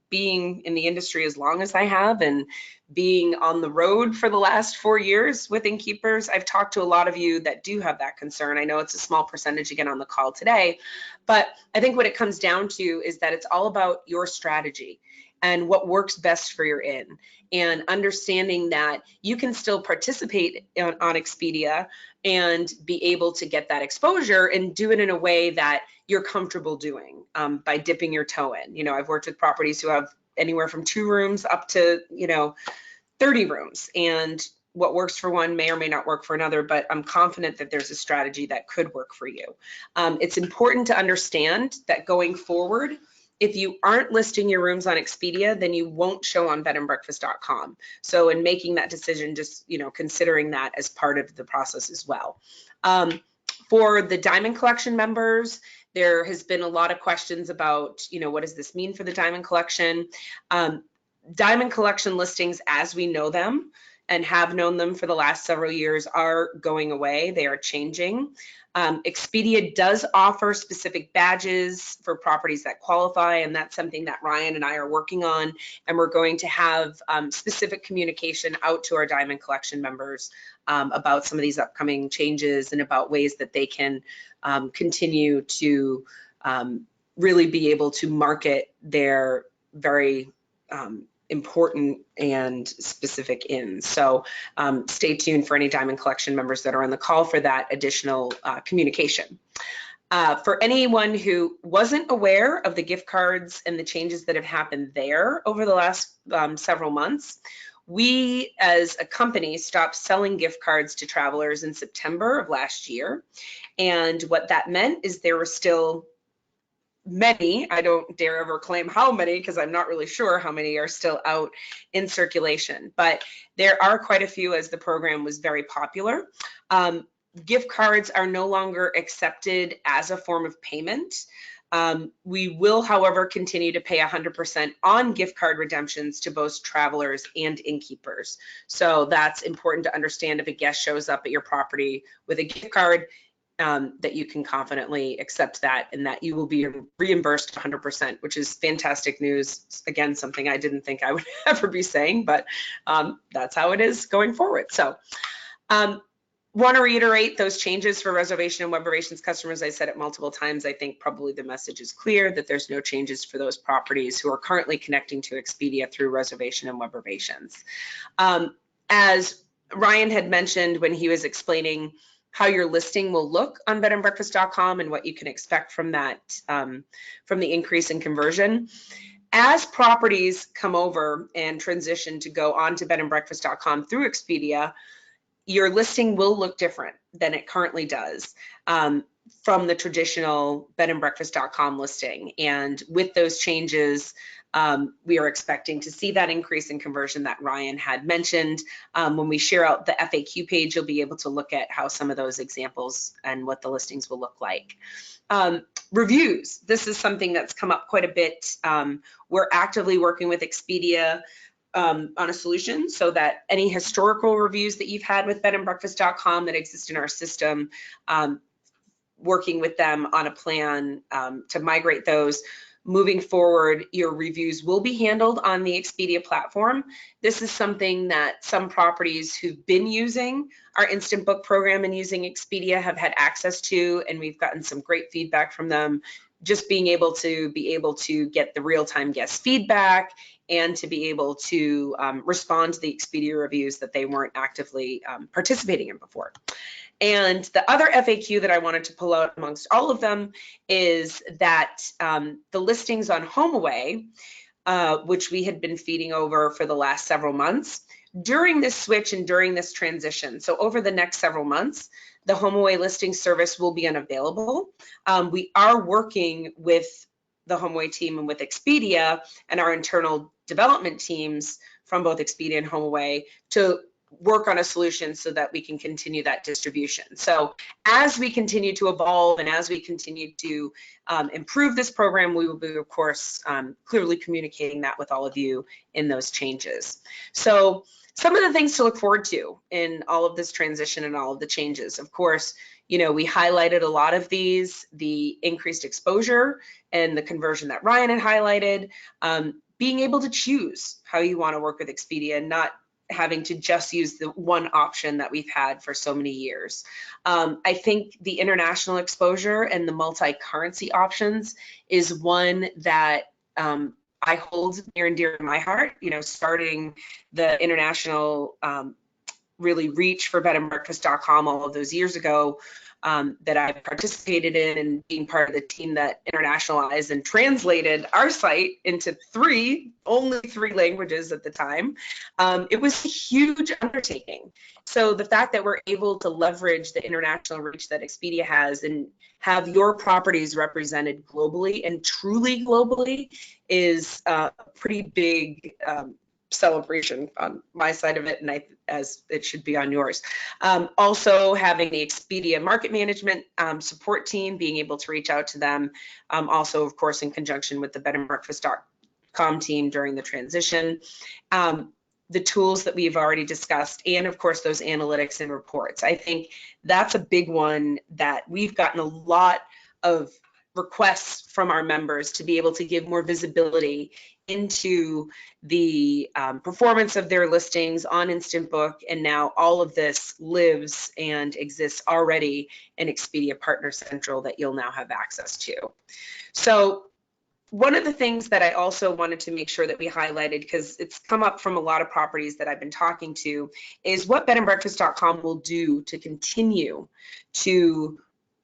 Being in the industry as long as I have and being on the road for the last 4 years with innkeepers, I've talked to a lot of you that do have that concern. I know it's a small percentage again on the call today, but I think what it comes down to is that it's all about your strategy and what works best for your inn, and understanding that you can still participate on Expedia and be able to get that exposure and do it in a way that you're comfortable doing by dipping your toe in. I've worked with properties who have anywhere from 2 rooms up to 30 rooms, and what works for one may or may not work for another, but I'm confident that there's a strategy that could work for you. It's important to understand that going forward, if you aren't listing your rooms on Expedia, then you won't show on BedandBreakfast.com. So in making that decision, just considering that as part of the process as well. For the Diamond Collection members, there has been a lot of questions about, what does this mean for the Diamond Collection? Diamond Collection listings, as we know them and have known them for the last several years, are going away. They are changing. Expedia does offer specific badges for properties that qualify, and that's something that Ryan and I are working on, and we're going to have specific communication out to our Diamond Collection members about some of these upcoming changes and about ways that they can continue to really be able to market their very important and specific inns. So stay tuned for any Diamond Collection members that are on the call for that additional communication. For anyone who wasn't aware of the gift cards and the changes that have happened there over the last several months, we as a company stopped selling gift cards to travelers in September of last year. And what that meant is there were still many, I don't dare ever claim how many because I'm not really sure how many are still out in circulation, but there are quite a few as the program was very popular. Gift cards are no longer accepted as a form of payment. We will, however, continue to pay 100% on gift card redemptions to both travelers and innkeepers. So that's important to understand if a guest shows up at your property with a gift card, that you can confidently accept that and that you will be reimbursed 100%, which is fantastic news. Again, something I didn't think I would ever be saying, but that's how it is going forward. So want to reiterate those changes for reservation and web reservations customers. I said it multiple times. I think probably the message is clear that there's no changes for those properties who are currently connecting to Expedia through reservation and web reservations. As Ryan had mentioned when he was explaining how your listing will look on BedandBreakfast.com and what you can expect from that, from the increase in conversion. As properties come over and transition to go on to BedandBreakfast.com through Expedia, your listing will look different than it currently does from the traditional BedandBreakfast.com listing. And with those changes, we are expecting to see that increase in conversion that Ryan had mentioned. When we share out the FAQ page, you'll be able to look at how some of those examples and what the listings will look like. Reviews. This is something that's come up quite a bit. We're actively working with Expedia on a solution so that any historical reviews that you've had with BedandBreakfast.com that exist in our system, working with them on a plan to migrate those. Moving forward, your reviews will be handled on the Expedia platform. This is something that some properties who've been using our Instant Book program and using Expedia have had access to, and we've gotten some great feedback from them. Just being able to get the real-time guest feedback and to be able to respond to the Expedia reviews that they weren't actively participating in before. And the other FAQ that I wanted to pull out amongst all of them is that the listings on HomeAway, which we had been feeding over for the last several months, during this switch and during this transition, so over the next several months, the HomeAway listing service will be unavailable. We are working with the HomeAway team and with Expedia and our internal development teams from both Expedia and HomeAway to work on a solution so that we can continue that distribution. So as we continue to evolve and as we continue to improve this program, we will be, of course, clearly communicating that with all of you in those changes. So some of the things to look forward to in all of this transition and all of the changes. Of course, you know, we highlighted a lot of these, the increased exposure and the conversion that Ryan had highlighted, being able to choose how you want to work with Expedia and not having to just use the one option that we've had for so many years. I think the international exposure and the multi-currency options is one that I hold near and dear to my heart. You know, starting the international really reach for BedandBreakfast.com all of those years ago, that I participated in and being part of the team that internationalized and translated our site into only three languages at the time. It was a huge undertaking. So the fact that we're able to leverage the international reach that Expedia has and have your properties represented globally and truly globally is a pretty big celebration on my side of it, and as it should be on yours. Also having the Expedia market management support team, being able to reach out to them, also of course in conjunction with the BedandBreakfast.com team during the transition. The tools that we've already discussed, and of course those analytics and reports. I think that's a big one that we've gotten a lot of requests from our members to be able to give more visibility into the performance of their listings on Instant Book, and now all of this lives and exists already in Expedia Partner Central that you'll now have access to. So one of the things that I also wanted to make sure that we highlighted, because it's come up from a lot of properties that I've been talking to, is what BedandBreakfast.com will do to continue to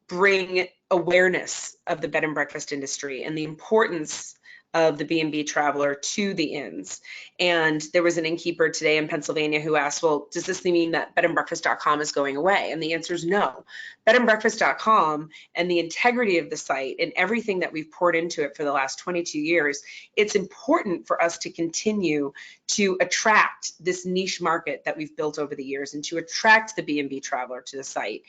bring awareness of the bed and breakfast industry and the importance of the B&B traveler to the inns. And there was an innkeeper today in Pennsylvania who asked, well, does this mean that BedandBreakfast.com is going away? And the answer is no. BedandBreakfast.com and the integrity of the site and everything that we've poured into it for the last 22 years, it's important for us to continue to attract this niche market that we've built over the years and to attract the B&B traveler to the site.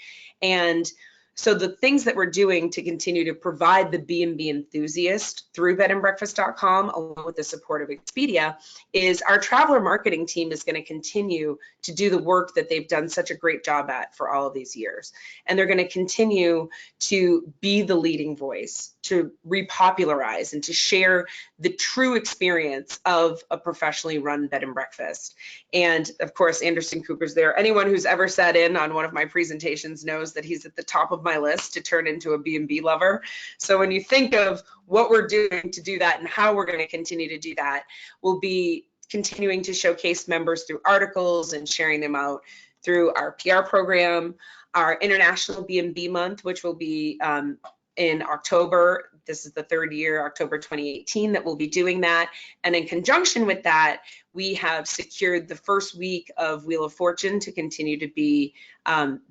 And so the things that we're doing to continue to provide the B&B enthusiast through BedandBreakfast.com, along with the support of Expedia, is our traveler marketing team is going to continue to do the work that they've done such a great job at for all of these years. And they're going to continue to be the leading voice, to repopularize and to share the true experience of a professionally run bed and breakfast. And of course, Anderson Cooper's there. Anyone who's ever sat in on one of my presentations knows that he's at the top of my list to turn into a B&B lover. So when you think of what we're doing to do that and how we're going to continue to do that, we'll be continuing to showcase members through articles and sharing them out through our PR program, our International B&B Month, which will be in October. This is the third year, October 2018, that we'll be doing that. And in conjunction with that, we have secured the first week of Wheel of Fortune to continue to be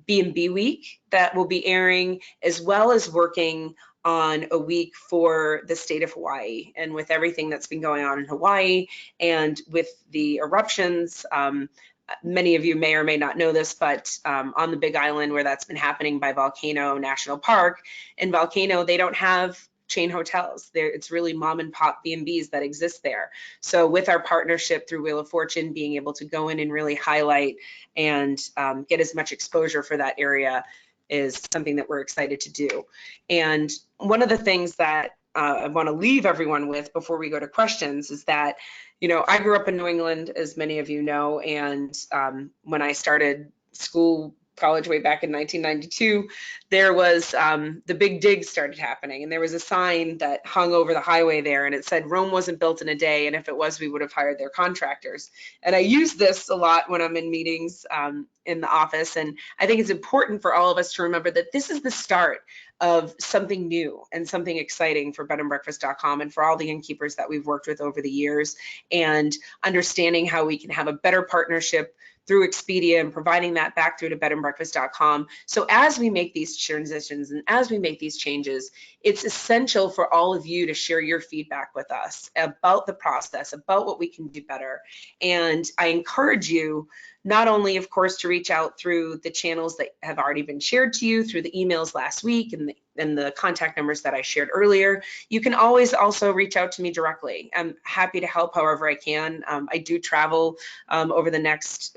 B&B week that will be airing, as well as working on a week for the state of Hawaii. And with everything that's been going on in Hawaii and with the eruptions, many of you may or may not know this, but on the Big Island where that's been happening by Volcano National Park, in Volcano, they don't have chain hotels. It's really mom and pop B&Bs that exist there. So with our partnership through Wheel of Fortune, being able to go in and really highlight and get as much exposure for that area is something that we're excited to do. And one of the things that I want to leave everyone with before we go to questions is that, you know, I grew up in New England, as many of you know, and when I started college way back in 1992, there was the big dig started happening, and there was a sign that hung over the highway there, and it said Rome wasn't built in a day, and if it was, we would have hired their contractors. And I use this a lot when I'm in meetings in the office, and I think it's important for all of us to remember that this is the start of something new and something exciting for BedandBreakfast.com and for all the innkeepers that we've worked with over the years, and understanding how we can have a better partnership through Expedia and providing that back through to BedandBreakfast.com. So as we make these transitions and as we make these changes, it's essential for all of you to share your feedback with us about the process, about what we can do better. And I encourage you not only, of course, to reach out through the channels that have already been shared to you, through the emails last week and the contact numbers that I shared earlier. You can always also reach out to me directly. I'm happy to help however I can. I do travel over the next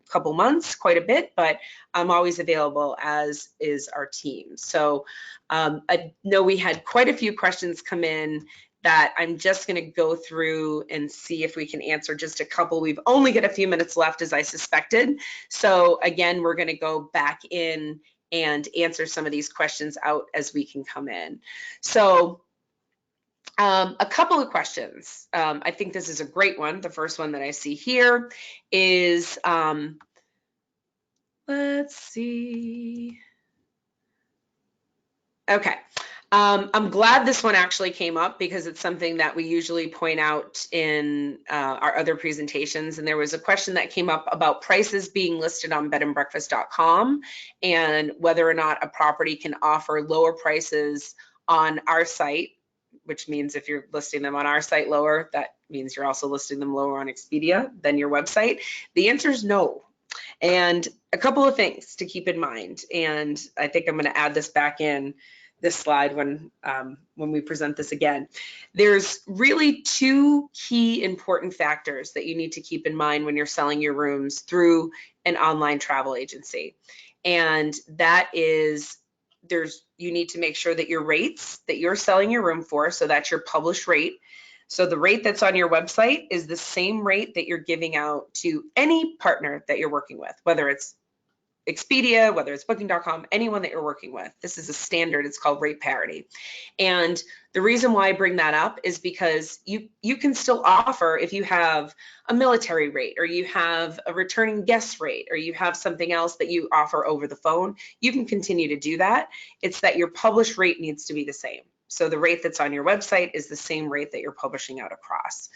couple months quite a bit, but I'm always available, as is our team. So I know we had quite a few questions come in that I'm just going to go through and see if we can answer just a couple. We've only got a few minutes left, as I suspected. So again, we're going to go back in and answer some of these questions out as we can come in. So a couple of questions. I think this is a great one. The first one that I see here is, let's see. Okay. I'm glad this one actually came up because it's something that we usually point out in our other presentations. And there was a question that came up about prices being listed on BedandBreakfast.com and whether or not a property can offer lower prices on our site, which means if you're listing them on our site lower, that means you're also listing them lower on Expedia than your website. The answer is no. And a couple of things to keep in mind, and I think I'm going to add this back in this slide when we present this again. There's really two key important factors that you need to keep in mind when you're selling your rooms through an online travel agency. And that is, you need to make sure that your rates that you're selling your room for, so that's your published rate. So the rate that's on your website is the same rate that you're giving out to any partner that you're working with, whether it's Expedia, whether it's Booking.com, anyone that you're working with. This is a standard. It's called rate parity. And the reason why I bring that up is because you can still offer, if you have a military rate or you have a returning guest rate or you have something else that you offer over the phone, you can continue to do that. It's that your published rate needs to be the same. So the rate that's on your website is the same rate that you're publishing out across.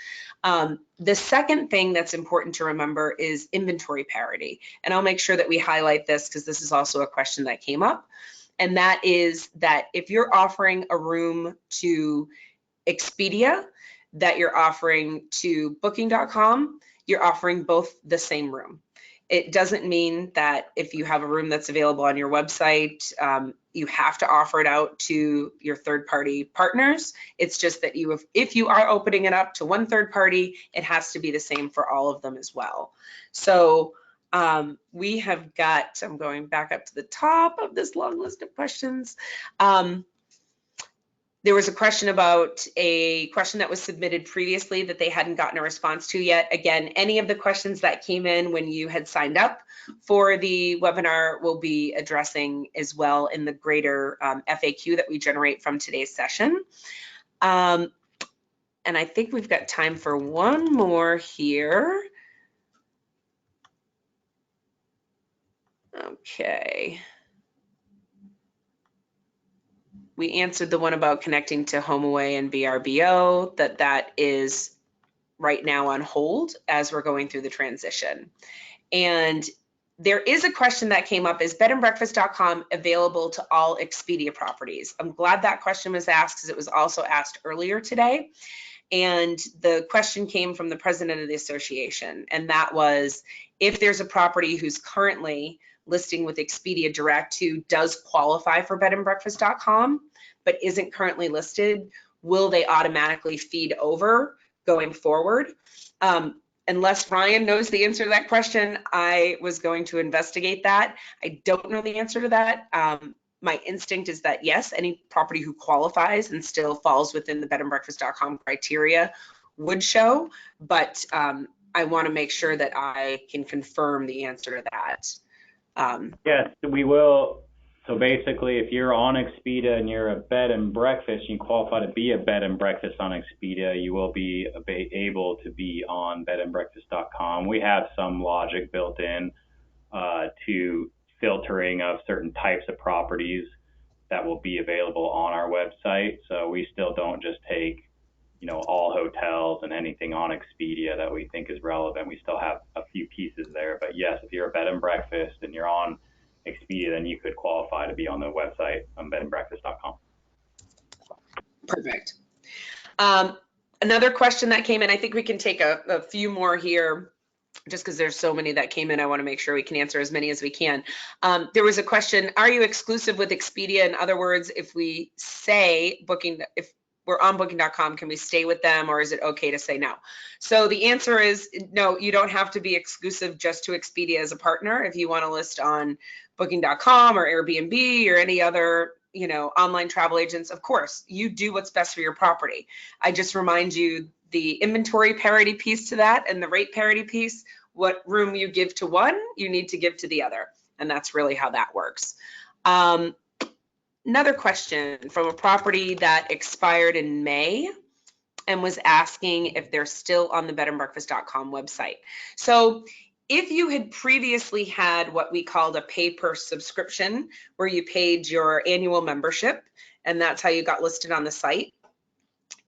The second thing that's important to remember is inventory parity. And I'll make sure that we highlight this because this is also a question that came up. And that is that if you're offering a room to Expedia, that you're offering to Booking.com, you're offering both the same room. It doesn't mean that if you have a room that's available on your website, you have to offer it out to your third-party partners. It's just that if you are opening it up to one third party, it has to be the same for all of them as well. So we have got, I'm going back up to the top of this long list of questions. There was a question about a question that was submitted previously that they hadn't gotten a response to yet. Again, any of the questions that came in when you had signed up for the webinar will be addressing as well in the greater FAQ that we generate from today's session. And I think we've got time for one more here. Okay. We answered the one about connecting to HomeAway and VRBO, that is right now on hold as we're going through the transition. And there is a question that came up, is BedandBreakfast.com available to all Expedia properties? I'm glad that question was asked because it was also asked earlier today. And the question came from the president of the association, and that was, if there's a property who's currently listing with Expedia Direct who does qualify for BedandBreakfast.com but isn't currently listed, will they automatically feed over going forward? Unless Ryan knows the answer to that question, I was going to investigate that. I don't know the answer to that. My instinct is that yes, any property who qualifies and still falls within the BedandBreakfast.com criteria would show, but I want to make sure that I can confirm the answer to that. Yes, we will. So basically, if you're on Expedia and you're a bed and breakfast, you qualify to be a bed and breakfast on Expedia, you will be able to be on BedandBreakfast.com. We have some logic built in to filtering of certain types of properties that will be available on our website. So we still don't just take, all hotels and anything on Expedia that we think is relevant. We still have a few pieces there. But yes, if you're a bed and breakfast and you're on Expedia, then you could qualify to be on the website on BedandBreakfast.com. Perfect. Another question that came in, I think we can take a few more here, just because there's so many that came in. I want to make sure we can answer as many as we can. There was a question, are you exclusive with Expedia? In other words, if we say booking, if we're on booking.com, can we stay with them, or is it okay to say no? So the answer is no, you don't have to be exclusive just to Expedia as a partner. If you want to list on booking.com or Airbnb or any other online travel agents, of course, you do what's best for your property. I just remind you the inventory parity piece to that and the rate parity piece, what room you give to one, you need to give to the other. And that's really how that works. Another question from a property that expired in May and was asking if they're still on the BedandBreakfast.com website. So if you had previously had what we called a pay per subscription, where you paid your annual membership, and that's how you got listed on the site,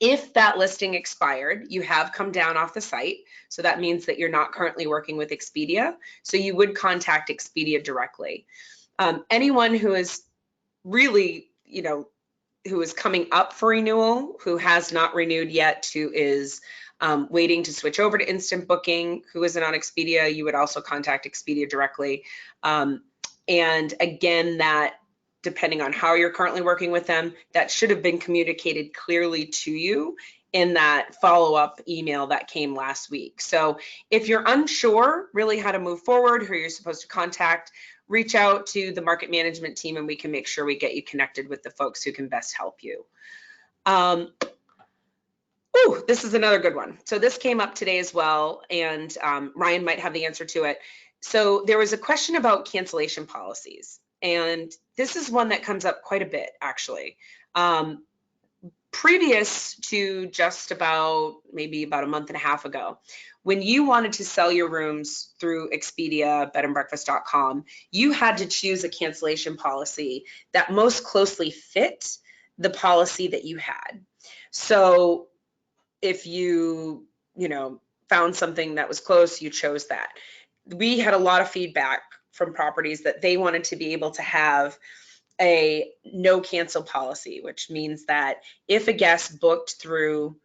if that listing expired, you have come down off the site. So that means that you're not currently working with Expedia. So you would contact Expedia directly. Anyone who is really, who is coming up for renewal, who has not renewed yet, who is waiting to switch over to instant booking, who isn't on Expedia, you would also contact Expedia directly. And again, that depending on how you're currently working with them, that should have been communicated clearly to you in that follow-up email that came last week. So if you're unsure really how to move forward, who you're supposed to contact, reach out to the market management team and we can make sure we get you connected with the folks who can best help you. This is another good one. So this came up today as well, and Ryan might have the answer to it. So there was a question about cancellation policies, and this is one that comes up quite a bit, actually. Previous to just maybe about a month and a half ago, when you wanted to sell your rooms through Expedia, BedandBreakfast.com, you had to choose a cancellation policy that most closely fit the policy that you had. So if you, found something that was close, you chose that. We had a lot of feedback from properties that they wanted to be able to have a no cancel policy, which means that if a guest booked through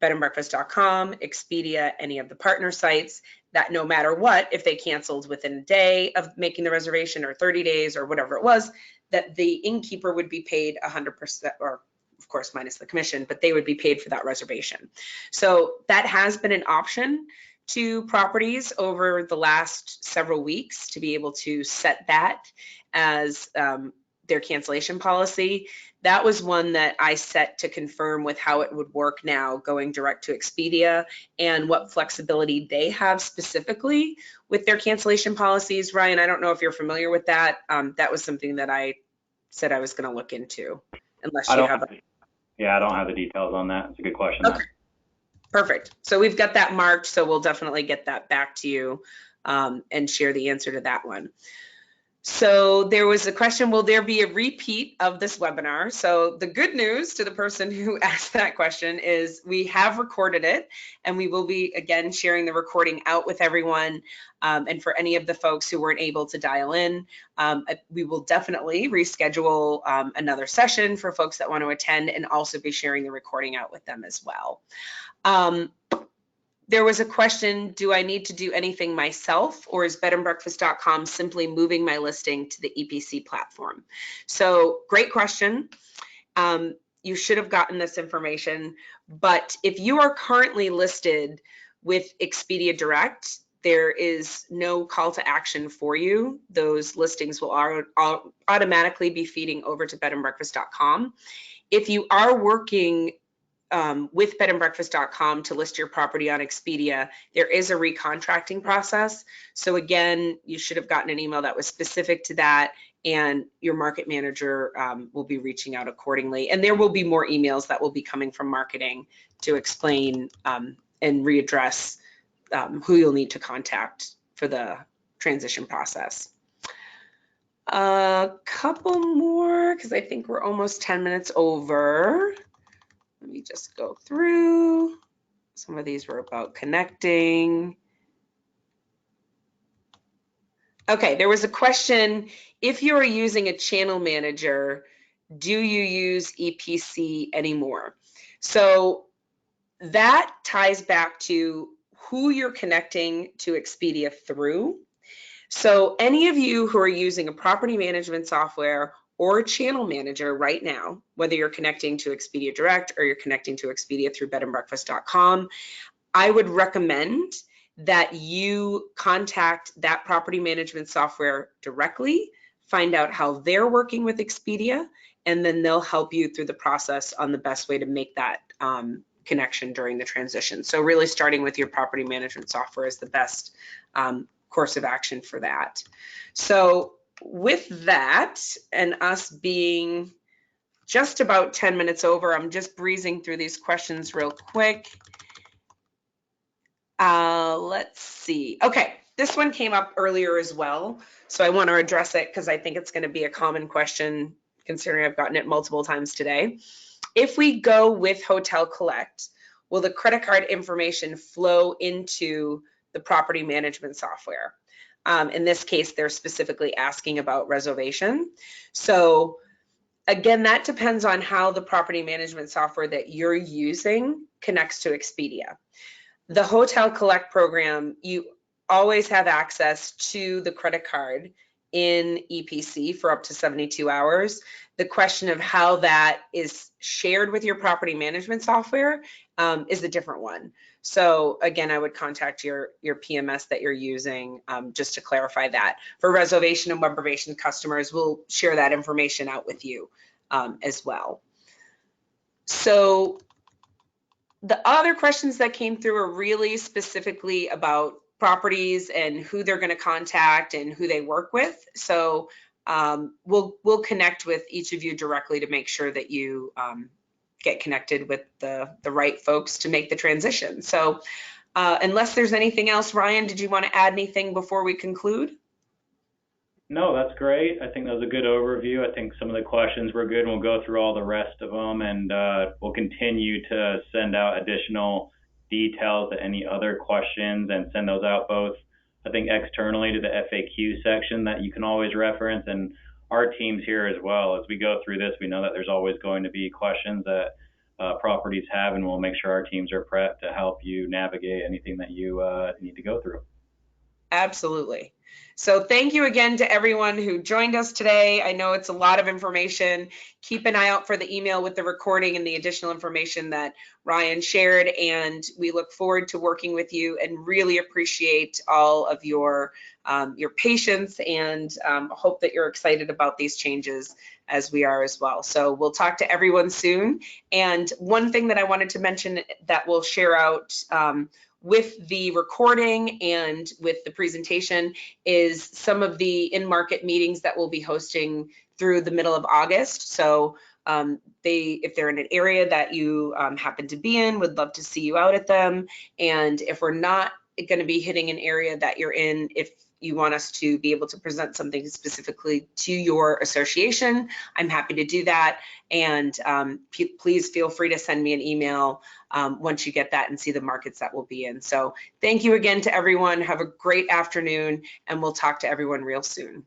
BedandBreakfast.com, Expedia, any of the partner sites, that no matter what, if they canceled within a day of making the reservation or 30 days or whatever it was, that the innkeeper would be paid 100%, or of course minus the commission, but they would be paid for that reservation. So that has been an option to properties over the last several weeks to be able to set that as their cancellation policy. That was one that I set to confirm with how it would work now going direct to Expedia and what flexibility they have specifically with their cancellation policies. Ryan, I don't know if you're familiar with that. That was something that I said I was going to look into, unless you have. Yeah, I don't have the details on that. It's a good question. Okay, perfect. So we've got that marked, so we'll definitely get that back to you and share the answer to that one. So there was a question, will there be a repeat of this webinar? So the good news to the person who asked that question is we have recorded it, and we will be again sharing the recording out with everyone. And for any of the folks who weren't able to dial in, we will definitely reschedule another session for folks that want to attend, and also be sharing the recording out with them as well. There was a question, do I need to do anything myself, or is BedandBreakfast.com simply moving my listing to the EPC platform? So great question. You should have gotten this information, but if you are currently listed with Expedia Direct, there is no call to action for you. Those listings will automatically be feeding over to BedandBreakfast.com. If you are working with BedandBreakfast.com to list your property on Expedia, there is a recontracting process. So again, you should have gotten an email that was specific to that, and your market manager will be reaching out accordingly. And there will be more emails that will be coming from marketing to explain and readdress who you'll need to contact for the transition process. A couple more, because I think we're almost 10 minutes over. Let me just go through. Some of these were about connecting. Okay, there was a question, if you are using a channel manager, do you use EPC anymore? So that ties back to who you're connecting to Expedia through. So any of you who are using a property management software or a channel manager right now, whether you're connecting to Expedia Direct or you're connecting to Expedia through BedandBreakfast.com, I would recommend that you contact that property management software directly, find out how they're working with Expedia, and then they'll help you through the process on the best way to make that connection during the transition. So really starting with your property management software is the best course of action for that. So with that, and us being just about 10 minutes over, I'm just breezing through these questions real quick. Let's see. Okay, this one came up earlier as well, so I want to address it because I think it's going to be a common question, considering I've gotten it multiple times today. If we go with Hotel Collect, will the credit card information flow into the property management software? In this case, they're specifically asking about reservation. So again, that depends on how the property management software that you're using connects to Expedia. The Hotel Collect program, you always have access to the credit card in EPC for up to 72 hours. The question of how that is shared with your property management software is a different one. So again, I would contact your PMS that you're using just to clarify that. For reservation and web reservation customers, we'll share that information out with you as well. So the other questions that came through are really specifically about properties and who they're going to contact and who they work with. So we'll connect with each of you directly to make sure that you get connected with the right folks to make the transition. So unless there's anything else, Ryan, did you want to add anything before we conclude? No, that's great. I think that was a good overview. I think some of the questions were good, and we'll go through all the rest of them, and we'll continue to send out additional details to any other questions and send those out both, I think, externally to the FAQ section that you can always reference, and our teams here as well. As we go through this, we know that there's always going to be questions that properties have, and we'll make sure our teams are prepped to help you navigate anything that you need to go through. Absolutely. So thank you again to everyone who joined us today. I know it's a lot of information. Keep an eye out for the email with the recording and the additional information that Ryan shared, and we look forward to working with you and really appreciate all of your patience, and hope that you're excited about these changes as we are as well. So we'll talk to everyone soon. And one thing that I wanted to mention that we'll share out with the recording and with the presentation is some of the in-market meetings that we'll be hosting through the middle of August. So if they're in an area that you happen to be in, would love to see you out at them. And if we're not going to be hitting an area that you're in, if you want us to be able to present something specifically to your association, I'm happy to do that. And please feel free to send me an email once you get that and see the markets that we'll be in. So thank you again to everyone. Have a great afternoon, and we'll talk to everyone real soon.